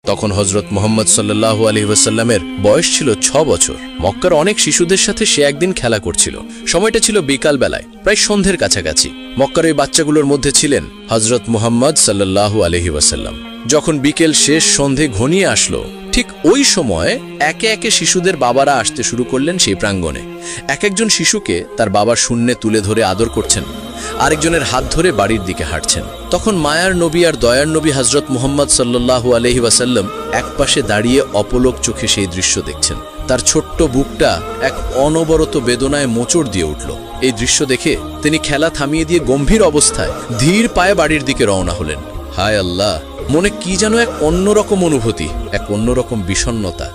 তখন হজরত মুহাম্মদ সাল্লাল্লাহু আলাইহি ওয়াসাল্লামের বয়স ছিল ৬ বছর। মক্কার অনেক শিশুদের সাথে সে একদিন খেলা করছিল। সময়টা ছিল বিকাল বেলায়, প্রায় সন্ধ্যের কাছাকাছি। মক্কার ওই বাচ্চাগুলোর মধ্যে ছিলেন হজরত মুহাম্মদ সাল্লাল্লাহু আলাইহি ওয়াসাল্লাম। যখন বিকেল শেষ, সন্ধে ঘনিয়ে আসলো, ঠিক ওই সময় একে একে শিশুদের বাবারা আসতে শুরু করলেন সেই প্রাঙ্গণে। এক একজন শিশুকে তার বাবার শূন্যে তুলে ধরে আদর করছেন, আরেকজনের হাত ধরে বাড়ির দিকে হাঁটছেন। তখন মায়ার নবী আর দয়ার নবী হজরত মুহাম্মদ সাল্লাল্লাহু আলাইহি ওয়াসাল্লাম একপাশে দাঁড়িয়ে অপলক চোখে সেই দৃশ্য দেখছেন। তার ছোট্ট বুকটা এক অনবরত বেদনায় মোচড় দিয়ে উঠল। এই দৃশ্য দেখে তিনি খেলা থামিয়ে দিয়ে গম্ভীর অবস্থায় ধীর পায়ে বাড়ির দিকে রওনা হলেন। হায় আল্লাহ, মনে কি যেন এক অন্যরকম অনুভূতি, এক অন্যরকম বিষণ্ণতা।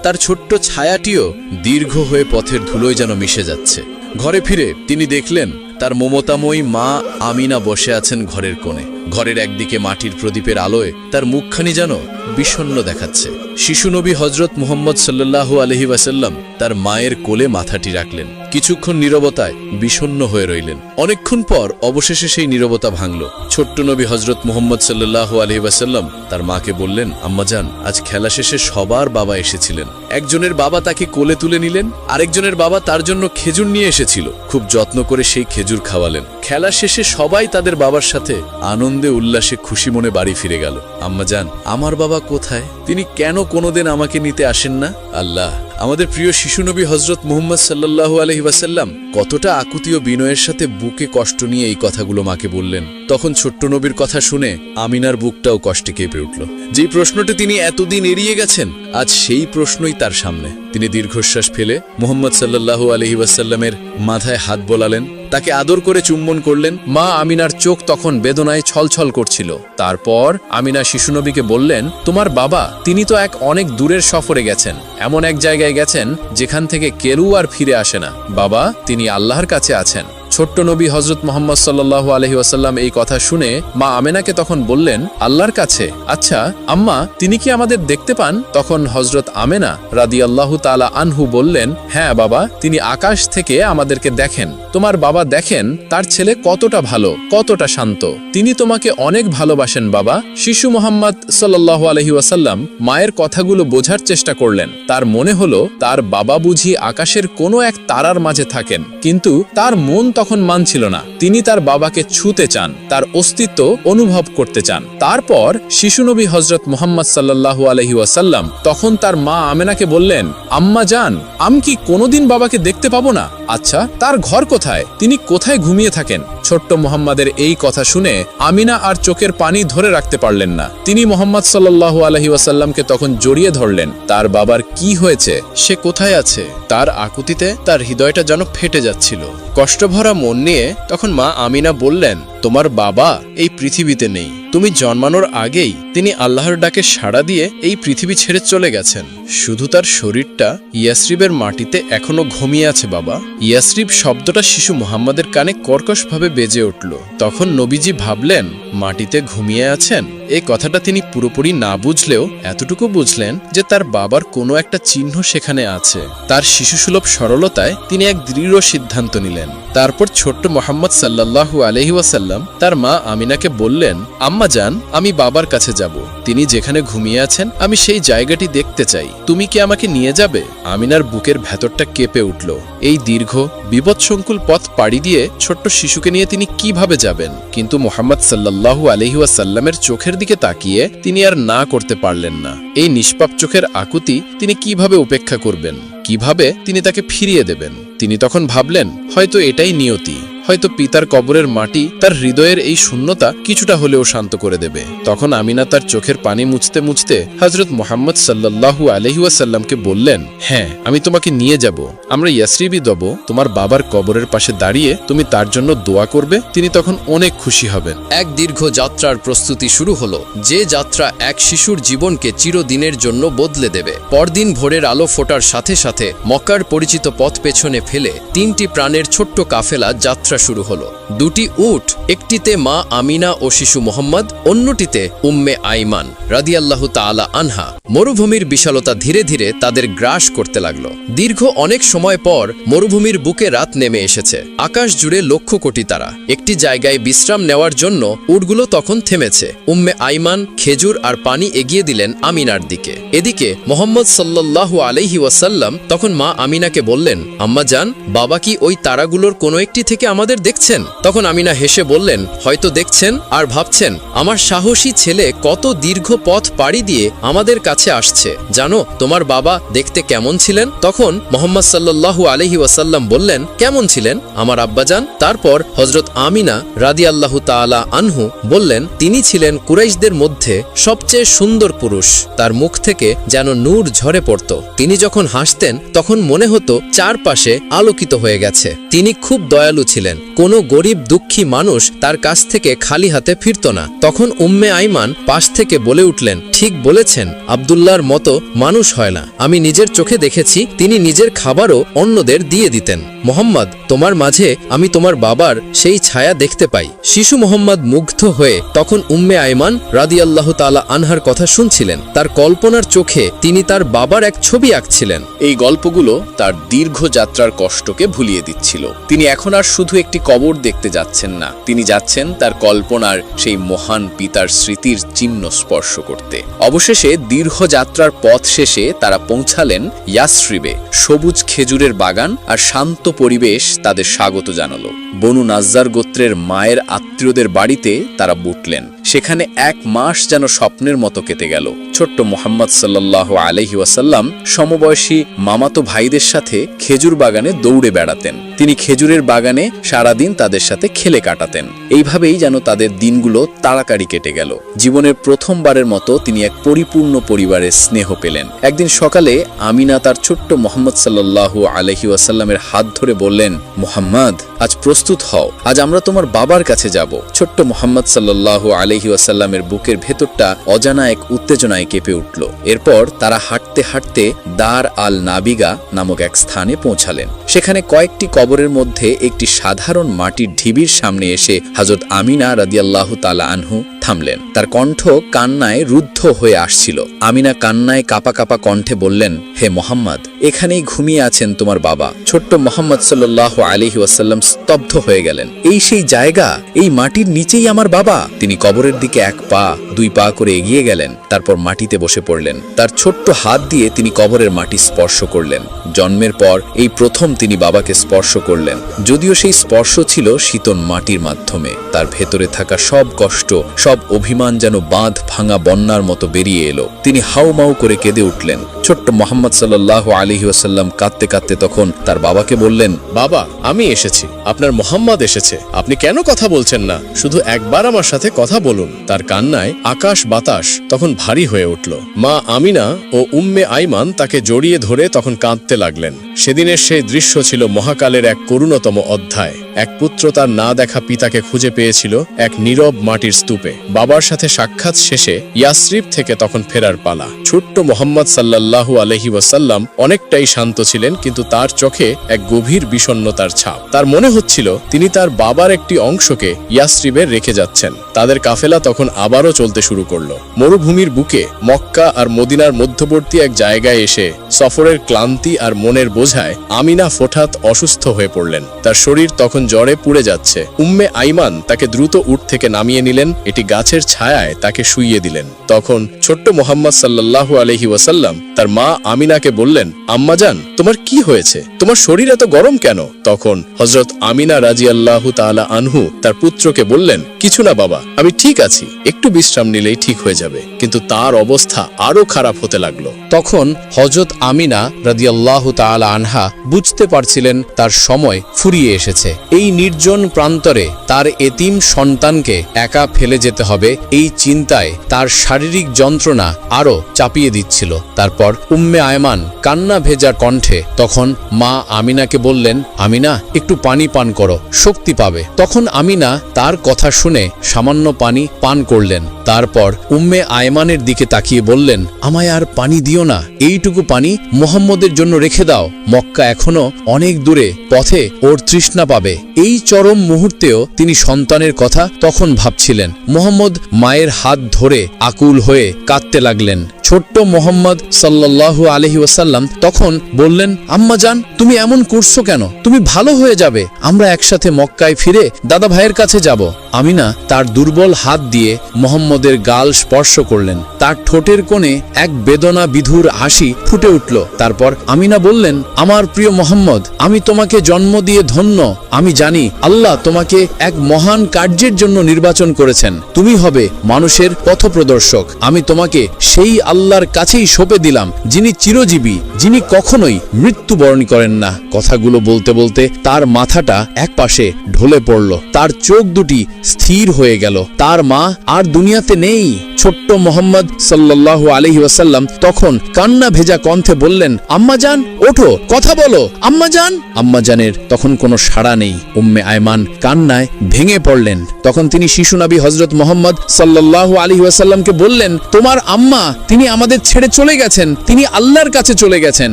তার ছোট্ট ছায়াটিও দীর্ঘ হয়ে পথের ধুলোয় যেন মিশে যাচ্ছে। ঘরে ফিরে তিনি দেখলেন তার মমতাময়ী মা আমিনা বসে আছেন ঘরের কোণে। ঘরের একদিকে মাটির প্রদীপের আলোয় তার মুখখানি যেন বিষণ্ণ দেখাচ্ছে। শিশু নবী হজরত মুহাম্মদ সাল্লাল্লাহু আলাইহি ওয়াসাল্লাম তার মায়ের কোলে মাথাটি রাখলেন। কিছুক্ষণ নীরবতায় বিষণ্ণ হয়ে রইলেন। অনেকক্ষণ পর অবশেষে সেই নীরবতা ভাঙল। ছোট্ট নবী হজরত মুহাম্মদ সাল্লাল্লাহু আলাইহি ওয়াসাল্লাম তার মাকে বললেন, আম্মাজান, আজ খেলা শেষে সবার বাবা এসেছিলেন। একজনের বাবা তাকে কোলে তুলে নিলেন, আরেকজনের বাবা তার জন্য খেজুর নিয়ে এসেছিল। খুব যত্ন করে সেই খেজুর খাওয়ালেন। খেলা শেষে সবাই তাদের বাবার সাথে আনন্দে উল্লাসে খুশি মনে বাড়ি ফিরে গেল। আম্মাজান, আমার বাবা কোথায়? তিনি কেন কোনোদিন আমাকে নিতে আসেন না? আল্লাহ, আমাদের প্রিয় শিশু নবী হজরত মুহাম্মদ সাল্লাল্লাহু আলাইহি ওয়াসাল্লাম কতটা আকুতি ও বিনয়ের সাথে বুকে কষ্ট নিয়ে এই কথাগুলো মাকে বললেন। তখন ছোট্ট নবীর কথা শুনে আমিনার বুকটাও কষ্টে কেঁপে উঠল। যেই প্রশ্নটি তিনি এতদিন এড়িয়ে গেছেন, আজ সেই প্রশ্নই তার সামনে। তিনি দীর্ঘশ্বাস ফেলে মুহাম্মদ সাল্লাল্লাহু আলাইহি ওয়াসাল্লামের মাথায় হাত বোলালেন, তাকে আদর করে চুম্বন করলেন। মা আমিনার চোখ তখন বেদনায় ছলছল করছিল। তারপর আমিনা শিশুনবীকে বললেন, তোমার বাবা, তিনি তো এক অনেক দূরের সফরে গেছেন, এমন এক জায়গায় গেছেন যেখান থেকে কেউ আর ফিরে আসে না। বাবা, তিনি আল্লাহর কাছে আছেন। ছোট্ট নবী হজরত মুহাম্মদ সাল্লাল্লাহু আলাইহি ওয়াসাল্লাম এই কথা শুনে মা আমেনাকে তখন বললেন, আল্লাহর কাছে? আচ্ছা আম্মা, তিনি কি আমাদের দেখতে পান? তখন হজরত আমেনা রাদিয়াল্লাহু তাআলা আনহু বললেন, হ্যাঁ বাবা, তিনি আকাশ থেকে আমাদেরকে দেখেন। তোমার বাবা দেখেন তার ছেলে কতটা ভালো, কতটা শান্ত। তিনি তোমাকে অনেক ভালোবাসেন বাবা। শিশু মুহাম্মদ সাল্লাল্লাহু আলাইহি ওয়াসাল্লাম মায়ের কথাগুলো বোঝার চেষ্টা করলেন। তার মনে হলো তার বাবা বুঝি আকাশের কোনো এক তারার মাঝে থাকেন, কিন্তু তার মন তখন মানছিল না। তিনি তার বাবাকে ছুঁতে চান, তার অস্তিত্ব অনুভব করতে চান। তারপর শিশু নবী হজরত মুহাম্মদ সাল্লাল্লাহু আলাইহি ওয়াসাল্লাম তখন তার মা আমেনাকে বললেন, আম্মা জান, আমি কি কোনোদিন বাবাকে দেখতে পাবো না? আচ্ছা, তার ঘর কোথায়? তিনি কোথায় ঘুমিয়ে থাকেন? ছোট্ট মুহাম্মাদের এই কথা শুনে আমিনা আর চোখের পানি ধরে রাখতে পারলেন না। তিনি মুহাম্মদ সাল্লাল্লাহু আলাইহি ওয়াসাল্লামকে তখন জড়িয়ে ধরলেন। তার বাবার কি হয়েছে, সে কোথায় আছে? তার আকুতিতে তার হৃদয়টা যেন ফেটে যাচ্ছিল। কষ্টভরা মন নিয়ে তখন মা আমিনা বললেন, তোমার বাবা এই পৃথিবীতে নেই। তুমি জন্মানোর আগেই তিনি আল্লাহর ডাকে সাড়া দিয়ে এই পৃথিবী ছেড়ে চলে গেছেন। শুধু তার শরীরটা ইয়াসরিবের মাটিতে এখনো ঘুমিয়ে আছে বাবা। ইয়াসরিব শব্দটা শিশু মুহাম্মাদের কানে কর্কশভাবে বেজে উঠল। তখন নবীজি ভাবলেন, মাটিতে ঘুমিয়ে আছেন। এই কথাটা তিনি পুরোপুরি না বুঝলেও এতটুকু বুঝলেন যে তার বাবার কোনো একটা চিহ্ন সেখানে আছে। তার শিশুসুলভ সরলতায় তিনি এক দৃঢ় সিদ্ধান্ত নিলেন। তারপর ছোট্ট মুহাম্মদ সাল্লাল্লাহু আলাইহি ওয়াসাল্লাম তার মা আমিনাকে বললেন, আম্মা জান, আমি বাবার কাছে যাব। তিনি যেখানে ঘুমিয়ে আছেন আমি সেই জায়গাটি দেখতে চাই। তুমি কি আমাকে নিয়ে যাবে? আমিনার বুকের ভেতরটা কেঁপে উঠল। এই দীর্ঘ বিপদসংকুল পথ পাড়ি দিয়ে ছোট্ট শিশুকে নিয়ে তিনি কিভাবে যাবেন? কিন্তু মুহাম্মদ সাল্লাল্লাহু আলাইহি ওয়াসাল্লামের চোখের দিকে তাকিয়ে তিনি আর না করতে পারলেন না। এই নিষ্পাপ চোখের আকুতি তিনি কিভাবে উপেক্ষা করবেন? কিভাবে তিনি তাকে ফিরিয়ে দেবেন? তিনি তখন ভাবলেন, হয়তো এটাই নিয়তি, হয়তো পিতার কবরের মাটি তার হৃদয়ের এই শূন্যতা কিছুটা হলেও শান্ত করে দেবে। তখন আমিনা তার চোখের পানি মুছতে মুছতে হযরত মুহাম্মদ সাল্লাল্লাহু আলাইহি ওয়াসাল্লামকে বললেন, হ্যাঁ, আমি তোমাকে নিয়ে যাব। আমরা ইয়াসরিবই যাব। তোমার বাবার কবরের পাশে দাঁড়িয়ে তুমি তার জন্য দোয়া করবে। তিনি তখন অনেক খুশি হবেন। এক দীর্ঘ যাত্রার প্রস্তুতি শুরু হলো, যে যাত্রা এক শিশুর জীবনকে চিরদিনের জন্য বদলে দেবে। পরদিন ভোরের আলো ফোটার সাথে সাথে মক্কার পরিচিত পথ পেছনে ফেলে তিনটি প্রাণের ছোট্ট কাফেলা যাত্রা যাত্রা শুরু হলো। দুটি উট, একটিতে মা আমিনা ও শিশু মোহাম্মদ, অন্যটিতে উম্মে আইমান রাদিয়াল্লাহু তাআলা আনহা। মরুভূমির বিশালতা ধীরে ধীরে তাদের গ্রাস করতে লাগল। দীর্ঘ অনেক সময় পর মরুভূমির বুকে রাত নেমে এসেছে। আকাশ জুড়ে লক্ষ কোটি তারা। একটি জায়গায় বিশ্রাম নেওয়ার জন্য উটগুলো তখন থেমেছে। উম্মে আইমান খেজুর আর পানি এগিয়ে দিলেন আমিনার দিকে। এদিকে মোহাম্মদ সাল্লাল্লাহু আলাইহি ওয়াসাল্লাম তখন মা আমিনাকে বললেন, আম্মা জান, বাবা কি ওই তারাগুলোর কোনো একটি থেকে আমাদের দেখছেন? তখন আমিনা হেসে বললেন, হয়তো দেখছেন আর ভাবছেন আমার সাহসী ছেলে কত দীর্ঘ পথ পাড়ি দিয়ে আমাদের কাছে আসছে। জানো তোমার বাবা দেখতে কেমন ছিলেন? তখন মোহাম্মদ সাল্লাল্লাহু আলাইহি ওয়াসাল্লাম বললেন, কেমন ছিলেন আমার আব্বাজান? তারপর হযরত আমিনা রাদিয়াল্লাহু তাআলা আনহু বললেন, তিনি ছিলেন কুরাইশদের মধ্যে সবচেয়ে সুন্দর পুরুষ। তার মুখ থেকে যেন নূর ঝরে পড়ত। তিনি যখন হাসতেন তখন মনে হতো চারপাশে আলোকিত হয়ে গেছে। তিনি খুব দয়ালু ছিলেন। কোনো গরিব দুঃখী মানুষ তার কাছ থেকে খালি হাতে ফিরত না। তখন উম্মে আইমান পাশ থেকে বলে উঠলেন, ঠিক বলেছেন, আব্দুল্লাহর মতো মানুষ হয় না। আমি নিজের চোখে দেখেছি তিনি নিজের খাবারও অন্যদের দিয়ে দিতেন। মোহাম্মদ, তোমার মাঝে আমি তোমার বাবার সেই ছায়া দেখতে পাই। শিশু মোহাম্মদ মুগ্ধ হয়ে তখন উম্মে আইমান রাদিয়াল্লাহু তাআলা আনহার কথা শুনছিলেন। তার কল্পনার চোখে তিনি তার বাবার এক ছবি আঁকছিলেন। এই গল্পগুলো তার দীর্ঘ যাত্রার কষ্টকে ভুলিয়ে দিচ্ছিল। তিনি এখন আর শুধু একটি কবর দেখতে যাচ্ছেন না, তিনি যাচ্ছেন তার কল্পনার সেই মহান পিতার স্মৃতির চিহ্ন স্পর্শ করতে। অবশেষে দীর্ঘ যাত্রার পথ শেষে তারা পৌঁছালেন ইয়াসরিবে। সবুজ খেজুরের বাগান আর শান্ত পরিবেশ তাদের স্বাগত জানালো। বনু নাজ্জার গোত্রের মায়ের আত্মীয়দের বাড়িতে তারা বুটলেন। সেখানে 1 মাস যেন স্বপ্নের মতো কেটে গেল। ছোট্ট মোহাম্মদ সাল্লাল্লাহু আলাইহি ওয়াসাল্লাম সমবয়সী মামাতো ভাইদের সাথে খেজুর বাগানে দৌড়ে বেড়াতেন। তিনি খেজুরের বাগানে সারাদিন তাদের সাথে খেলে কাটাতেন। এইভাবেই যেন তাদের দিনগুলো তাড়াতাড়ি কেটে গেল। জীবনের প্রথমবারের মতো তিনি এক পরিপূর্ণ পরিবারের স্নেহ পেলেন। একদিন সকালে আমিনা তার ছোট্ট মোহাম্মদ সাল্লাল্লাহু আলাইহি ওয়াসাল্লামের হাত ধরে বললেন, মোহাম্মদ, আজ প্রস্তুত হও, আজ আমরা তোমার বাবার কাছে যাব। ছোট্ট মোহাম্মদ সাল্লাল্লাহু আলাইহি ওয়াসাল্লামের বুকের ভেতরটা অজানা এক উত্তেজনায় কেঁপে উঠল। এরপর তারা হাঁটতে হাঁটতে দার আল নাবিগা নামক এক স্থানে পৌঁছালেন। সেখানে কয়েকটি কবরের মধ্যে একটি সাধারণ মাটির ঢিবির সামনে এসে হযরত আমিনা রাদিয়াল্লাহু তাআলা আনহু থামলেন। তার কণ্ঠ কান্নায় রুদ্ধ হয়ে আসছিল। আমিনা কান্নায় কাঁপা কাঁপা কণ্ঠে বললেন, হে মোহাম্মদ, এখানেই ঘুমিয়ে আছেন তোমার বাবা। ছোট্ট মোহাম্মদ সাল্লাল্লাহু আলাইহি ওয়াসাল্লাম স্তব্ধ হয়ে গেলেন। এই সেই জায়গা, এই মাটির নিচেই আমার বাবা। তিনি কবরের দিকে 1 পা 2 পা করে এগিয়ে গেলেন। তারপর মাটিতে বসে পড়লেন। তার ছোট্ট হাত দিয়ে তিনি কবরের মাটি স্পর্শ করলেন। জন্মের পর এই প্রথম তিনি বাবাকে স্পর্শ করলেন। যদিও সেই স্পর্শ ছিল শীতল মাটির মাধ্যমে। তার ভেতরে থাকা সব কষ্ট, সব অভিমান যেন বাঁধ ভাঙা বন্যার মতো বেরিয়ে এলো। তিনি হাউমাউ করে কেঁদে উঠলেন। ছোট্ট মোহাম্মদ সাল্লাল্লাহু আলাইহি ওয়াসাল্লাম কাঁদতে কাঁদতে তখন তার বাবাকে বললেন, বাবা, আমি এসেছি, আপনার মোহাম্মদ এসেছে। আপনি কেন কথা বলছেন না? শুধু একবার আমার সাথে কথা বলুন। তার কান্নায় আকাশ বাতাস তখন ভারী হয়ে উঠল। মা আমিনা ও উম্মে আইমান তাকে জড়িয়ে ধরে তখন কাঁদতে লাগলেন। সেদিনের সেই দৃশ্য ছিল মহাকালের এক করুণতম অধ্যায়। এক পুত্র তার না দেখা পিতাকে খুঁজে পেয়েছিল এক নীরব মাটির স্তূপে। বাবার সাথে সাক্ষাৎ শেষে ইয়াসরিব থেকে তখন ফেরার পালা। ছোট্ট মোহাম্মদ সাল্লাল্লাহু আলাইহি ওয়াসাল্লাম অনেকটাই শান্ত ছিলেন, কিন্তু তার চোখে এক গভীর বিষণ্ণতার ছাপ। তার মনে হচ্ছিল তিনি তার বাবার একটি অংশকে ইয়াসরিবে রেখে যাচ্ছেন। তাদের কাফেলা তখন আবারও চলতে শুরু করলো। মরুভূমির বুকে মক্কা আর মদিনার মধ্যবর্তী এক জায়গায় এসে সফরের ক্লান্তি আর মনের বোঝায় আমিনা হঠাৎ অসুস্থ হয়ে পড়লেন। তার শরীর তখন জ্বরে পুড়ে যাচ্ছে। উম্মে আইমান তাকে দ্রুত উট থেকে নামিয়ে নিলেন। এটি গাছের ছায়ায় তাকে শুইয়ে দিলেন। তখন ছোট্ট মোহাম্মদ সাল্লাল্লাহু আলাইহি ওয়াসাল্লাম তার মা আমিনাকে বললেন, আম্মাজান, তোমার কি হয়েছে? তোমার শরীর এত গরম কেন? তখন হযরত আমিনা রাদিয়াল্লাহু তাআলা আনহু তার পুত্রকে বললেন, কিছু না বাবা, আমি ঠিক আছি, একটু বিশ্রাম নিলেই ঠিক হয়ে যাবে। কিন্তু তার অবস্থা আরো খারাপ হতে লাগলো। তখন হযরত আমিনা রাদিয়াল্লাহু তাআলা আনহা বুঝতে পারছিলেন তার সময় ফুরিয়ে এসেছে। এই নির্জন প্রান্তরে তার এতিম সন্তানকে একা ফেলে যেতে হবে, এই চিন্তায় তার শারীরিক যন্ত্রণা আরো চাপিয়ে দিচ্ছিল। তারপর উম্মে আয়মান কান্না ভেজা কণ্ঠে তখন মা আমিনাকে বললেন, আমিনা, একটু পানি পান করো, শক্তি পাবে। তখন আমিনা তার কথা শুনে সামান্য পানি পান করলেন। তারপর উম্মে আয়মানের দিকে তাকিয়ে বললেন, আমায় আর পানি দিও না, এইটুকু পানি মুহাম্মদের জন্য রেখে দাও। মক্কা এখনো অনেক দূরে, পথে ওর তৃষ্ণা পাবে। এই চরম মুহূর্তেও তিনি সন্তানের কথা তখন ভাবছিলেন। মুহাম্মদ মায়ের হাত ধরে আকুল হয়ে কাঁদতে লাগলেন। ছোট্ট মুহাম্মদ সাল্লাল্লাহু আলাইহি ওয়াসাল্লাম তখন বললেন, আম্মা জান, তুমি এমন করছো কেন? তুমি ভালো হয়ে যাবে, আমরা একসাথে মক্কায় ফিরে দাদা ভাইয়ের কাছে যাব। আমিনা তার দুর্বল হাত দিয়ে মুহাম্মদের গাল স্পর্শ করলেন। তার ঠোঁটের কোণে এক বেদনা বিধুর হাসি ফুটে উঠল। তারপর আমিনা বললেন, আমার প্রিয় মুহাম্মদ, আমি তোমাকে জন্ম দিয়ে ধন্য। আমি জানি আল্লাহ তোমাকে এক মহান কার্যের জন্য নির্বাচন করেছেন। তুমি হবে মানুষের পথপ্রদর্শক। আমি তোমাকে সেই আল্লাহর কাছেই সঁপে দিলাম, যিনি চিরজীবী, যিনি কখনোই মৃত্যুবরণ করেন না। কথাগুলো বলতে বলতে তার মাথাটা একপাশে ঢলে পড়ল, তার চোখ দুটি স্থির হয়ে গেল। তার মা আর দুনিয়াতে নেই। ছোট্ট মুহাম্মদ সাল্লাল্লাহু আলাইহি ওয়াসাল্লাম তখন কান্না ভেজা কণ্ঠে বললেন, আম্মা জান, ওঠো, কথা বলো, আম্মা জান। আম্মা জানের তখন কোনো সাড়া নেই। উম্মে আয়মান কান্নায় ভেঙে পড়লেন। তখন তিনি শিশু নবী হযরত মুহাম্মদ সাল্লাল্লাহু আলাইহি ওয়াসাল্লামকে বললেন, তোমার আম্মা, তিনি আমাদের ছেড়ে চলে গেছেন, তিনি আল্লাহর কাছে চলে গেছেন।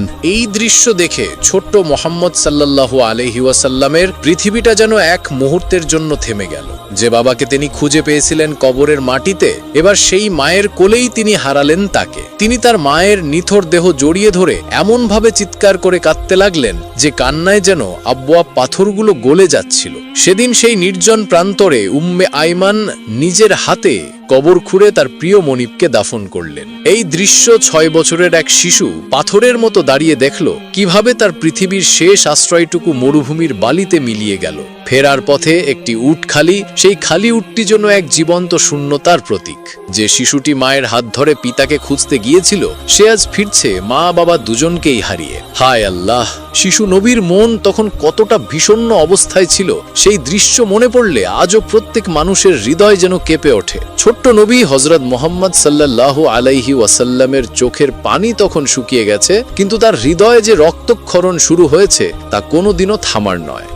এই দৃশ্য দেখে ছোট্ট মুহাম্মদ সাল্লাল্লাহু আলাইহি ওয়াসাল্লামের পৃথিবীটা যেন এক মুহূর্তের জন্য থেমে গেল। যে বাবাকে তিনি খুঁজে পেয়েছিলেন কবরের মাটিতে, এবার সেই মায়ের কোলেই তিনি হারালেন তাকে। তিনি তার মায়ের নিথর দেহ জড়িয়ে ধরে এমনভাবে চিৎকার করে কাঁদতে লাগলেন যে কান্নায় যেন আবওয়া পাথরগুলো গলে যাচ্ছিল। সেদিন সেই নির্জন প্রান্তরে উম্মে আইমান নিজের হাতে কবর খুঁড়ে তার প্রিয় মনিবকে দাফন করলেন। এই দৃশ্য 6 বছরের এক শিশু পাথরের মতো দাঁড়িয়ে দেখল কিভাবে তার পৃথিবীর শেষ আশ্রয়টুকু মরুভূমির বালিতে মিলিয়ে গেল। ফেরার পথে একটি উট খালি, সেই খালি উটটি যেন এক জীবন্ত শূন্যতার প্রতীক। যে শিশুটি মায়ের হাত ধরে পিতাকে খুঁজতে গিয়েছিল, সে আজ ফিরছে মা বাবা দুজনকেই হারিয়ে। হায় আল্লাহ, শিশু নবীর মন তখন কতটা বিষণ্ণ অবস্থায় ছিল, সেই দৃশ্য মনে পড়লে আজও প্রত্যেক মানুষের হৃদয় যেন কেঁপে ওঠে। ছোট্ট নবী হযরত মুহাম্মদ সাল্লাল্লাহু আলাইহি ওয়াসাল্লামের চোখের পানি তখন শুকিয়ে গেছে, কিন্তু তার হৃদয়ে যে রক্তক্ষরণ শুরু হয়েছে তা কোনোদিনও থামার নয়।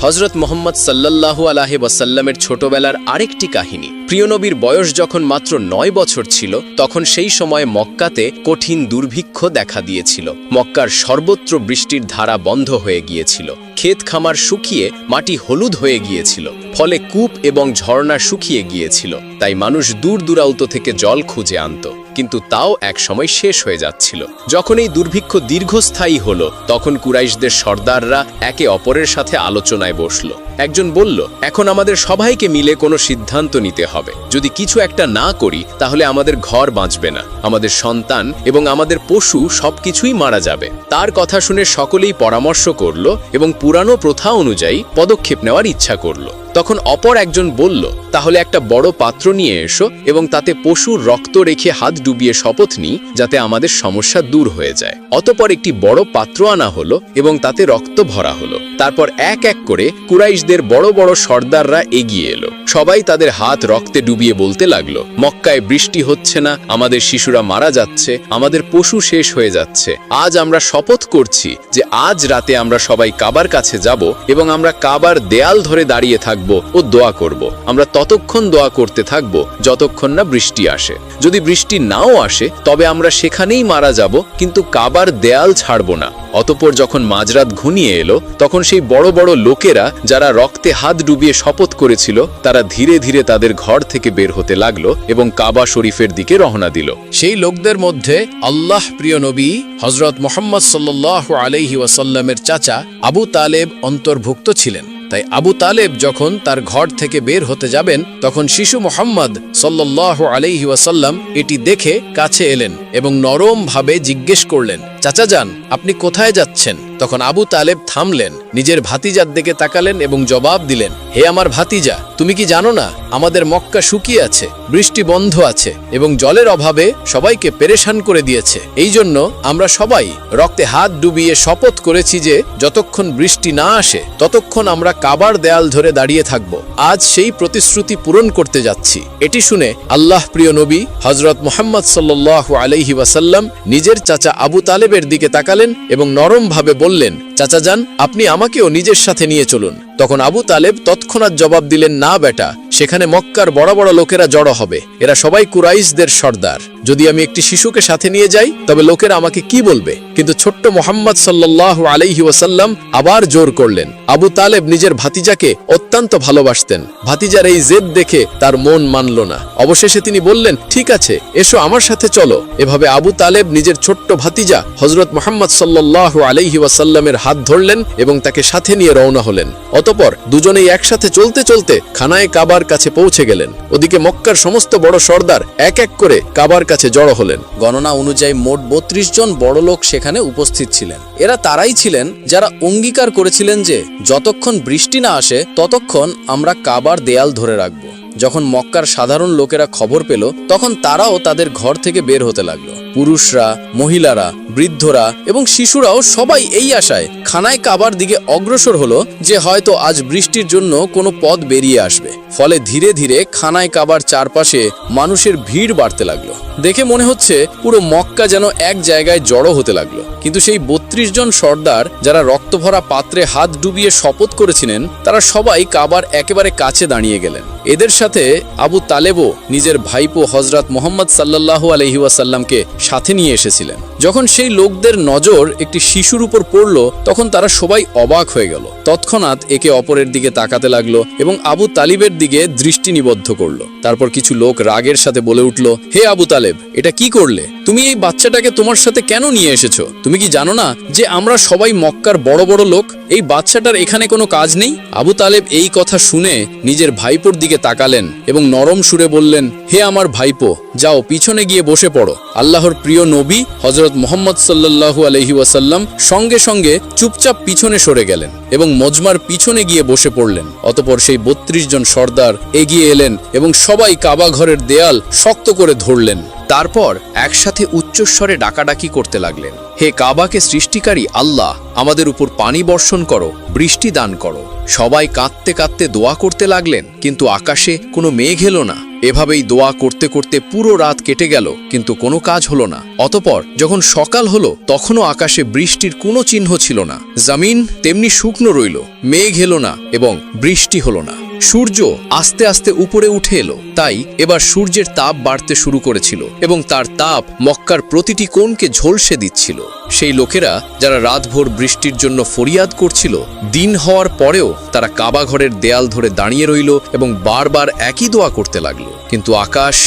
হযরত মুহাম্মদ সাল্লাল্লাহু আলাইহি ওয়াসাল্লামের ছোটবেলার আরেকটি কাহিনী। প্রিয় নবীর বয়স যখন মাত্র 9 বছর ছিল, তখন সেই সময় মক্কাতে কঠিন দুর্ভিক্ষ দেখা দিয়েছিল। মক্কার সর্বত্র বৃষ্টির ধারা বন্ধ হয়ে গিয়েছিল। ক্ষেত খামার শুকিয়ে মাটি হলুদ হয়ে গিয়েছিল। ফলে কূপ এবং ঝর্ণা শুকিয়ে গিয়েছিল। তাই মানুষ দূর দূরান্ত থেকে জল খুঁজে আনত, কিন্তু তাও এক সময় শেষ হয়ে যাচ্ছিল। যখন এই দুর্ভিক্ষ দীর্ঘস্থায়ী হলো, তখন কুরাইশদের সর্দাররা একে অপরের সাথে আলোচনায় বসল। একজন বলল, এখন আমাদের সবাইকে মিলে কোনো সিদ্ধান্ত নিতে হবে। যদি কিছু একটা না করি, তাহলে আমাদের ঘর বাঁচবে না, আমাদের সন্তান এবং আমাদের পশু সবকিছুই মারা যাবে। তার কথা শুনে সকলেই পরামর্শ করল এবং পুরানো প্রথা অনুযায়ী পদক্ষেপ নেওয়ার ইচ্ছা করল। তখন অপর একজন বলল, তাহলে একটা বড় পাত্র নিয়ে এসো এবং তাতে পশুর রক্ত রেখে হাত ডুবিয়ে শপথ নিই, যাতে আমাদের সমস্যা দূর হয়ে যায়। অতঃপর একটি বড় পাত্র আনা হলো এবং তাতে রক্ত ভরা হলো। তারপর এক এক করে কুরাইশদের বড় বড় সর্দাররা এগিয়ে এলো। সবাই তাদের হাত রক্তে ডুবিয়ে বলতে লাগলো, মক্কায় বৃষ্টি হচ্ছে না, আমাদের শিশুরা মারা যাচ্ছে, আমাদের পশু শেষ হয়ে যাচ্ছে। আজ আমরা শপথ করছি যে আজ রাতে আমরা সবাই কাবার কাছে যাব এবং আমরা কাবার দেয়াল ধরে দাঁড়িয়ে থাকব ও দোয়া করব। আমরা ততক্ষণ দোয়া করতে থাকব যতক্ষণ না বৃষ্টি আসে। যদি বৃষ্টি নাও আসে, তবে আমরা সেখানেই মারা যাব, কিন্তু কাবার দেয়াল ছাড়ব না। অতঃপর যখন মাঝরাত ঘনিয়ে এলো, তখন সেই বড় বড় লোকেরা যারা রক্তে হাত ডুবিয়ে শপথ করেছিল, তারা ধীরে ধীরে তাদের ঘর থেকে বের হতে লাগলো এবং কাবা শরীফের দিকে রওনা দিল। সেই লোকদের মধ্যে আল্লাহ প্রিয় নবী হযরত মুহাম্মদ সাল্লাল্লাহু আলাইহি ওয়াসাল্লামের চাচা আবু তালেব অন্তর্ভুক্ত ছিলেন। তাই আবু তালেব যখন তার ঘর থেকে বের হতে যাবেন, তখন শিশু মুহাম্মদ সাল্লাল্লাহু আলাইহি ওয়াসাল্লাম এটি দেখে কাছে এলেন এবং নরমভাবে জিজ্ঞেস করলেন, চাচা যান, আপনি কোথায় যাচ্ছেন? তখন আবু তালেব থামলেন, নিজের ভাতিজার দিকে তাকালেন এবং জবাব দিলেন, হে আমার ভাতিজা, তুমি কি জানো না আমাদের মক্কা শুকিয়ে আছে, বৃষ্টি বন্ধ আছে এবং জলের অভাবে সবাইকে পেরেশান করে দিয়েছে। এই জন্য আমরা সবাই রক্তে হাত ডুবিয়ে শপথ করেছি যে যতক্ষণ বৃষ্টি না আসে ততক্ষণ আমরা কাবার দেয়াল ধরে দাঁড়িয়ে থাকব। আজ সেই প্রতিশ্রুতি পূরণ করতে যাচ্ছি। এটি শুনে আল্লাহ প্রিয় নবী হযরত মুহাম্মদ সাল্লাল্লাহু আলাইহি ওয়াসাল্লাম নিজের চাচা আবু তালেবের দিকে তাকালেন এবং নরমভাবে বললেন, চাচা যান, আপনি আমাকেও নিজের সাথে নিয়ে চলুন। তখন আবু তালেব তৎক্ষণাৎ জবাব দিলেন, না বেটা, সেখানে মক্কার বড় বড় লোকেরা জড়ো হবে। এরা সবাই কুরাইশদের সর্দার। যদি আমি একটি শিশুকে সাথে নিয়ে যাই তবে লোকেরা আমাকে কি বলবে? কিন্তু ছোট্ট মুহাম্মদ সাল্লাল্লাহু আলাইহি ওয়াসাল্লাম আবার জোর করলেন। আবু তালেব নিজের ভাতিজাকে অত্যন্ত ভালোবাসতেন। ভাতিজার এই জেদ দেখে তার মন মানল না। অবশেষে তিনি বললেন, ঠিক আছে, এসো আমার সাথে চলো। এভাবে আবু তালেব নিজের ছোট্ট ভাতিজা হযরত মুহাম্মদ সাল্লাল্লাহু আলাইহি ওয়াসাল্লামের হাত ধরলেন এবং তাকে সাথে নিয়ে রওনা হলেন। অতঃপর দুজনেই একসাথে চলতে চলতে খানায়ে কাবার কাছে পৌঁছে গেলেন। ওদিকে মক্কার সমস্ত বড় সর্দার এক এক করে কাবার কাছে জড়ো হলেন। গণনা অনুযায়ী মোট ৩২ জন বড় লোক সেখানে উপস্থিত ছিলেন। এরা তারাই ছিলেন যারা অঙ্গীকার করেছিলেন যে যতক্ষণ বৃষ্টি না আসে ততক্ষণ আমরা কাবার দেয়াল ধরে রাখব। যখন মক্কার সাধারণ লোকেরা খবর পেল তখন তারাও তাদের ঘর থেকে বের হতে লাগলো। পুরুষরা, মহিলারা, বৃদ্ধরা এবং শিশুরাও সবাই এই আশায় খানায় কাবার দিকে অগ্রসর হলো যে হয়তো আজ বৃষ্টির জন্য কোনো পথ বেরিয়ে আসবে। ফলে ধীরে ধীরে খানায় কাবার চারপাশে মানুষের ভিড় বাড়তে লাগলো। দেখে মনে হচ্ছে পুরো মক্কা যেন এক জায়গায় জড়ো হতে লাগলো। কিন্তু সেই ৩২ জন সর্দার যারা রক্তভরা পাত্রে হাত ডুবিয়ে শপথ করেছিলেন তারা সবাই কাবার একেবারে কাছে দাঁড়িয়ে গেলেন। এদের সাথে আবু তালেবও নিজের ভাইপো হযরত মুহাম্মদ সাল্লাল্লাহু আলাইহি ওয়াসাল্লামকে সাথে নিয়ে এসেছিলেন। যখন সেই লোকদের নজর একটি শিশুর উপর পড়ল তখন তারা সবাই অবাক হয়ে গেল। তৎক্ষণাৎ একে অপরের দিকে তাকাতে লাগলো এবং আবু তালিবের দিকে দৃষ্টি নিবদ্ধ করলো। তারপর কিছু লোক রাগের সাথে বলে উঠল, হে আবু তালেব, এটা কি করলে? তুমি এই বাচ্চাটাকে তোমার সাথে কেন নিয়ে এসেছো? তুমি কি জানো না যে আমরা সবাই মক্কার বড় বড় লোক? এই বাচ্চাটার এখানে কোনো কাজ নেই। আবু তালেব এই কথা শুনে নিজের ভাইপোর দিকে তাকালেন এবং নরম সুরে বললেন, হে আমার ভাইপো, যাও পিছনে গিয়ে বসে পড়ো। আল্লাহর প্রিয় নবী হযরত মুহাম্মদ সাল্লাল্লাহু আলাইহি ওয়াসাল্লাম সঙ্গে সঙ্গে চুপচাপ পিছনে সরে গেলেন এবং মজমার পিছনে গিয়ে বসে পড়লেন। অতঃপর সেই ৩২ জন সর্দার এগিয়ে এলেন এবং সবাই কাবা ঘরের দেয়াল শক্ত করে ধরলেন। তারপর একসাথে উচ্চস্বরে ডাকাডাকি করতে লাগলেন, হে কাবাকে সৃষ্টিকারী আল্লাহ, আমাদের উপর পানি বর্ষণ করো, বৃষ্টি দান করো। সবাই কাঁদতে কাঁদতে দোয়া করতে লাগলেন, কিন্তু আকাশে কোনো মেঘ এলো না। এভাবেই দোয়া করতে করতে পুরো রাত কেটে গেল, কিন্তু কোনো কাজ হলো না। অতঃপর যখন সকাল হলো তখনও আকাশে বৃষ্টির কোনো চিহ্ন ছিল না। জমিন তেমনি শুকনো রইল, মেঘ এলো না এবং বৃষ্টি হলো না। সূর্য আস্তে আস্তে উপরে উঠে এলো। তাই এবার সূর্যের তাপ বাড়তে শুরু করেছিল এবং তার তাপ মক্কার প্রতিটি কোণকে ঝলসে দিচ্ছিল। সেই লোকেরা যারা রাতভর বৃষ্টির জন্য ফরিয়াদ করছিল, দিন হওয়ার পরেও তারা কাবা ঘরের দেয়াল ধরে দাঁড়িয়ে রইল এবং বারবার একই দোয়া করতে লাগলো। কিন্তু আকাশ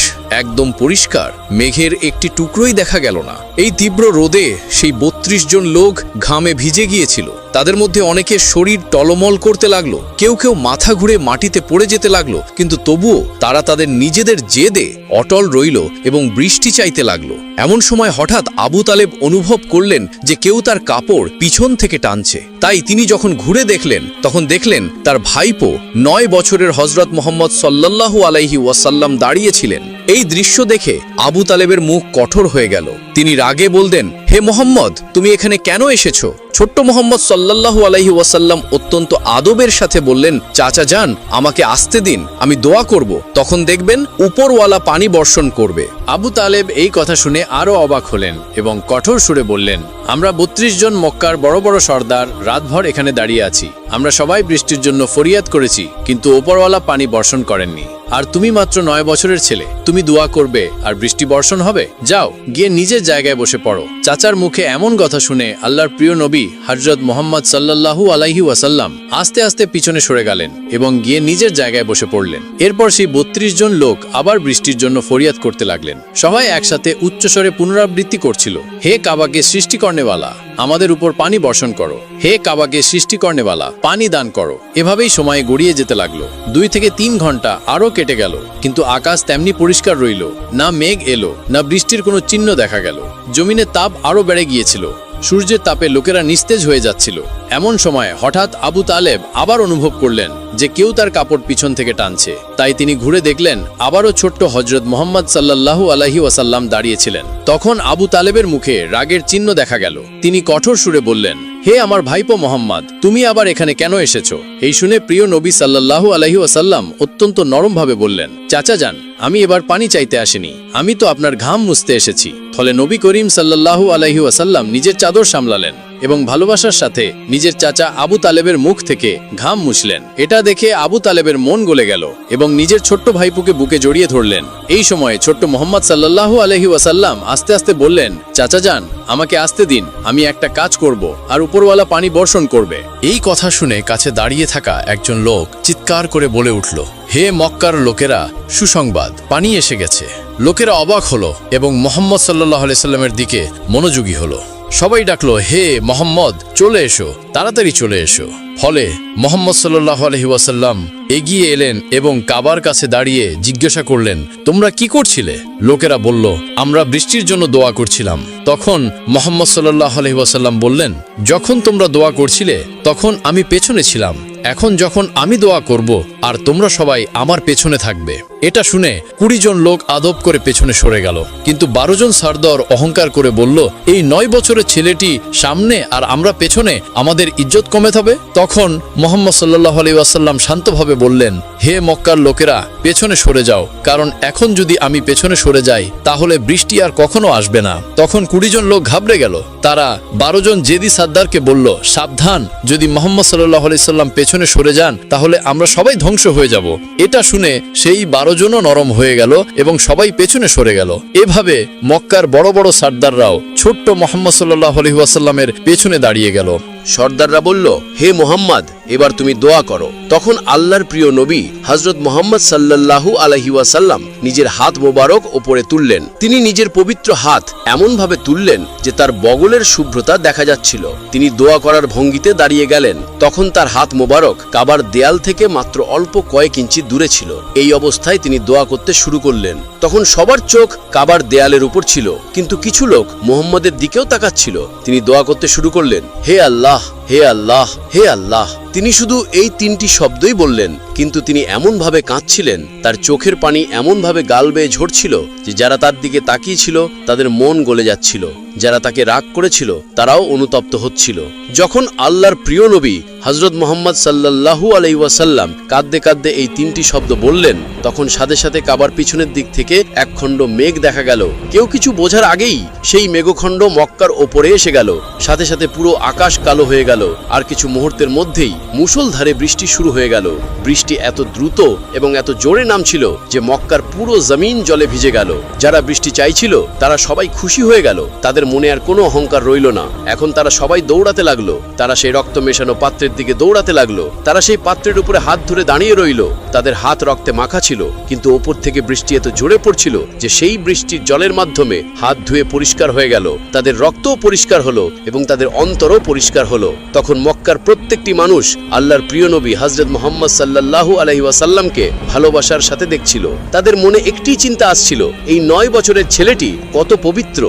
একদম পরিষ্কার, মেঘের একটি টুকরোই দেখা গেল না। এই তীব্র রোদে সেই ৩২ জন লোক ঘামে ভিজে গিয়েছিল। তাদের মধ্যে অনেকের শরীর টলমল করতে লাগলো, কেউ কেউ মাথা ঘুরে মাটিতে পড়ে যেতে লাগলো। কিন্তু তবুও তারা তাদের নিজেদের জেদে অটল রইল এবং বৃষ্টি চাইতে লাগলো। এমন সময় হঠাৎ আবু তালেব অনুভব করলেন যে কেউ তার কাপড় পিছন থেকে টানছে। তাই তিনি যখন ঘুরে দেখলেন তখন দেখলেন তার ভাইপো ৯ বছরের হযরত মুহাম্মদ সাল্লাল্লাহু আলাইহি ওয়াসাল্লাম দাঁড়িয়েছিলেন। এই দৃশ্য দেখে আবু তালেবের মুখ কঠোর হয়ে গেল। তিনি রাগে বললেন, হে মোহাম্মদ, তুমি এখানে কেন এসেছো? ছোট্ট মোহাম্মদ সাল্লাল্লাহু আলাইহি ওয়াসাল্লাম অত্যন্ত আদবের সাথে বললেন, চাচা যান, আমাকে আসতে দিন, আমি দোয়া করব, তখন দেখবেন উপরওয়ালা পানি বর্ষণ করবে। আবু তালেব এই কথা শুনে আরো অবাক হলেন এবং কঠোর সুরে বললেন, আমরা ৩২ জন মক্কার বড় বড় সর্দার রাতভর এখানে দাঁড়িয়ে আছি। আমরা সবাই বৃষ্টির জন্য ফরিয়াদ করেছি, কিন্তু উপরওয়ালা পানি বর্ষণ করেননি। আর তুমি মাত্র ৯ বছরের ছেলে, তুমি দোয়া করবে আর বৃষ্টি বর্ষণ হবে? যাও গিয়ে নিজের জায়গায় বসে পড়ো। চাচার মুখে এমন কথা শুনে আল্লাহর প্রিয় নবী হযরত মুহাম্মদ সাল্লাল্লাহু আলাইহি ওয়াসাল্লাম আস্তে আস্তে পিছনে সরে গেলেন এবং গিয়ে নিজের জায়গায় বসে পড়লেন। এরপর সেই ৩২ জন লোক আবার বৃষ্টির জন্য ফরিয়াদ করতে লাগলেন। সবাই একসাথে উচ্চস্বরে পুনরাবৃত্তি করছিল, হে কাবাকে সৃষ্টি করনেওয়ালা, আমাদের উপর পানি বর্ষণ করো। হে কাবাকে সৃষ্টি করনেওয়ালা, পানি দান করো। এভাবেই সময় গড়িয়ে যেতে লাগলো। 2 থেকে 3 ঘন্টা আরো কেটে গেল, কিন্তু আকাশ তেমনি পরিষ্কার রইল না। মেঘ এলো না, বৃষ্টির কোনো চিহ্ন দেখা গেল। জমিনের তাপ আরো বেড়ে গিয়েছিল, সূর্যের তাপে লোকেরা নিস্তেজ হয়ে যাচ্ছিল। এমন সময় হঠাৎ আবু তালেব আবার অনুভব করলেন যে কেউ তার কাপড় পিছন থেকে টানছে। তাই তিনি ঘুরে দেখলেন আবারও ছোট্ট হযরত মুহাম্মদ সাল্লাল্লাহু আলাইহি ওয়াসাল্লাম দাঁড়িয়েছিলেন। তখন আবু তালেবের মুখে রাগের চিহ্ন দেখা গেল। তিনি কঠোর সুরে বললেন, হে আমার ভাইপো মোহাম্মদ, তুমি আবার এখানে কেন এসেছো? এই শুনে প্রিয় নবী সাল্লাল্লাহু আলাইহি ওয়াসাল্লাম অত্যন্ত নরমভাবে বললেন, চাচা যান, আমি এবার পানি চাইতে আসিনি, আমি তো আপনার ঘাম মুছতে এসেছি। ফলে নবী করিম সাল্লাল্লাহু আলাইহি ওয়াসাল্লাম নিজের চাদর সামলালেন এবং ভালোবাসার সাথে নিজের চাচা আবু তালেবের মুখ থেকে ঘাম মুছলেন। এটা দেখে আবু তালেবের মন গলে গেল এবং নিজের ছোট্ট ভাইপুকে বুকে জড়িয়ে ধরলেন। এই সময় ছোট্ট মোহাম্মদ সাল্লাল্লাহু আলাইহি ওয়াসাল্লাম আস্তে আস্তে বললেন, চাচা যান, আমাকে আসতে দিন, আমি একটা কাজ করব আর উপরওয়ালা পানি বর্ষণ করবে। এই কথা শুনে কাছে দাঁড়িয়ে থাকা একজন লোক চিৎকার করে বলে উঠল, হে মক্কার লোকেরা, সুসংবাদ, পানি এসে গেছে। লোকেরা অবাক হলো এবং মোহাম্মদ সাল্লাল্লাহু আলাইহি সাল্লামের দিকে মনোযোগী হলো। সবাই ডাকলো, হে মোহাম্মদ, চলে এসো, তাড়াতাড়ি চলে এসো। ফলে মোহাম্মদ সাল্লাল্লাহু আলাইহি ওয়াসাল্লাম এগিয়ে এলেন এবং কাবার কাছে দাঁড়িয়ে জিজ্ঞাসা করলেন, তোমরা কি করছিলে? লোকেরা বলল, আমরা বৃষ্টির জন্য দোয়া করছিলাম। তখন মোহাম্মদ সাল্লাল্লাহু আলাইহি ওয়াসাল্লাম বললেন, যখন তোমরা দোয়া করছিলে তখন আমি পেছনে ছিলাম, এখন যখন আমি দোয়া করব আর তোমরা সবাই আমার পেছনে থাকবে। এটা শুনে 20 জন লোক আদব করে পেছনে সরে গেল, কিন্তু 12 জন সরদার অহংকার করে বলল, এই 9 বছরের ছেলেটি সামনে আর আমরা পেছনে, আমাদের ইজ্জত কমে যাবে। তখন মোহাম্মদ সাল্লাল্লাহু আলাইহি ওয়াসাল্লাম শান্তভাবে বললেন, হে মক্কার লোকেরা, পেছনে সরে যাও, কারণ এখন যদি আমি পেছনে সরে যাই তাহলে বৃষ্টি আর কখনো আসবে না। তখন 20 জন লোক ঘাবড়ে গেল। তারা 12 জন জেদি সর্দারকে বলল, সাবধান, যদি মোহাম্মদ সাল্লাল্লাহু আলাইহি সাল্লাম পেছনে সরে যান তাহলে আমরা সবাই ধ্বংস হয়ে যাব। এটা শুনে সেই 12 জনও নরম হয়ে গেল এবং সবাই পেছনে সরে গেল। এভাবে মক্কার বড় বড় সর্দাররাও ছোট্ট মোহাম্মদ সাল্লাল্লাহু আলাইহি ওয়াসাল্লামের পেছনে দাঁড়িয়ে গেল। সর্দাররা বলল, হে মোহাম্মদ, এবার তুমি দোয়া করো। তখন আল্লাহর প্রিয় নবী হযরত মুহাম্মদ সাল্লাল্লাহু আলাইহি ওয়াসাল্লাম নিজের হাত মোবারক উপরে তুললেন। তিনি নিজের পবিত্র হাত এমন ভাবে তুললেন যে তার বগলের শুভ্রতা দেখা যাচ্ছিল। তিনি দোয়া করার ভঙ্গিতে দাঁড়িয়ে গেলেন। তখন তার হাত মোবারক কাবার দেয়াল থেকে মাত্র অল্প কয়েক ইঞ্চি দূরে ছিল। এই অবস্থায় তিনি দোয়া করতে শুরু করলেন। তখন সবার চোখ কাবার দেয়ালের উপর ছিল, কিন্তু কিছু লোক মুহাম্মদের দিকেও তাকাচ্ছিল। তিনি দোয়া করতে শুরু করলেন, হে আল্লাহ, হে আল্লাহ, হে আল্লাহ। তিনি শুধু এই 3টি শব্দই বললেন, কিন্তু তিনি এমনভাবে কাঁদছিলেন, তার চোখের পানি এমনভাবে গাল বেয়ে ঝরছিল যে যারা তার দিকে তাকিয়েছিল তাদের মন গলে যাচ্ছিল। যারা তাকে রাগ করেছিল তারাও অনুতপ্ত হচ্ছিল। যখন আল্লাহর প্রিয় নবী হযরত মুহাম্মদ সাল্লাল্লাহু আলাইহি ওয়াসাল্লাম কাঁদতে কাঁদতে এই 3টি শব্দ বললেন, তখন সাথে সাথে কাবার পিছনের দিক থেকে এক খণ্ড মেঘ দেখা গেল। কেউ কিছু বোঝার আগেই সেই মেঘখণ্ড মক্কার ওপরে এসে গেল। সাথে সাথে পুরো আকাশ কালো হয়ে গেল। আর কিছু মুহূর্তের মধ্যেই মুষলধারে বৃষ্টি শুরু হয়ে গেল। বৃষ্টি এত দ্রুত এবং এত জোরে নামছিল যে মক্কার পুরো জমিন জলে ভিজে গেল। যারা বৃষ্টি চাইছিল তারা সবাই খুশি হয়ে গেল। তাদের মনে আর কোনো অহংকার রইল না। এখন তারা সবাই দৌড়াতে লাগলো। তারা সেই রক্ত মেশানো পাত্রের দিকে দৌড়াতে লাগলো। তারা সেই পাত্রের উপরে হাত ধরে দাঁড়িয়ে রইল। তাদের হাত রক্তে মাখা ছিল, কিন্তু ওপর থেকে বৃষ্টি এত জোরে পড়ছিল যে সেই বৃষ্টির জলের মাধ্যমে হাত ধুয়ে পরিষ্কার হয়ে গেল। তাদের রক্তও পরিষ্কার হলো এবং তাদের অন্তরও পরিষ্কার হলো। তখন মক্কার প্রত্যেকটি মানুষ আল্লাহর প্রিয় নবী হযরত মুহাম্মদ সাল্লাল্লাহু আলাইহি ওয়াসাল্লামকে ভালোবাসার সাথে দেখছিল। তাদের মনে একটি চিন্তা আসছিল, এই 9 বছরের ছেলেটি কত পবিত্র।